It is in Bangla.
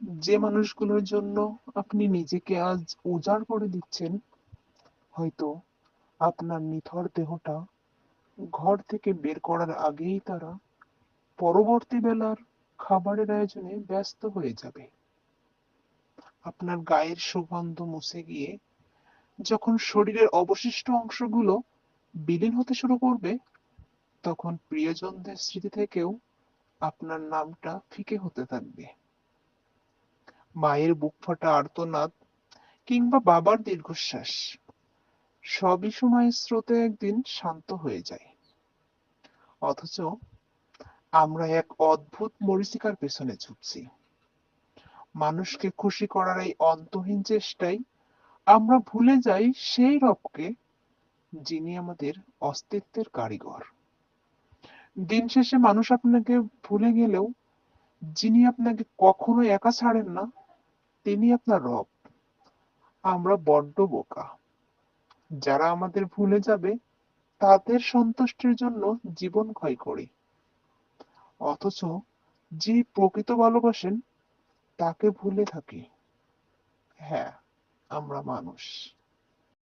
যে মানুষগুলোর জন্য আপনি নিজেকে আজ উজাড় করে দিচ্ছেন, হয়তো আপনার নিথর দেহটা ঘর থেকে বের করার আগেই তারা পরবর্তী বেলার খাবারের আয়োজনে ব্যস্ত হয়ে যাবে। আপনার গায়ের সুগন্ধ মুছে গিয়ে যখন শরীরের অবশিষ্ট অংশগুলো বিলীন হতে শুরু করবে, তখন প্রিয়জনদের স্মৃতি থেকেও আপনার নামটা ফিকে হতে থাকবে। মায়ের বুক ফাটা আর্তনাদ কিংবা বাবার দীর্ঘশ্বাস সবই সময়ের স্রোতে একদিন শান্ত হয়ে যায়। অথচ আমরা এক অদ্ভুত মরীচিকার পেছনে ছুটছি। মানুষকে খুশি করার এই অন্তহীন চেষ্টায় আমরা ভুলে যাই সেই রবকে, যিনি আমাদের অস্তিত্বের কারিগর। দিন শেষে মানুষ আপনাকে ভুলে গেলেও যিনি আপনাকে কখনো একা ছাড়েন না, তিনি আপনার রব। আমরা বড্ড বোকা, যারা আমাদের ভুলে যাবে তাদের সন্তুষ্টির জন্য জীবন ক্ষয় করি। অথচ যিনি প্রকৃত ভালোবাসেন তাকে ভুলে থাকি। হ্যাঁ, আমরা মানুষ।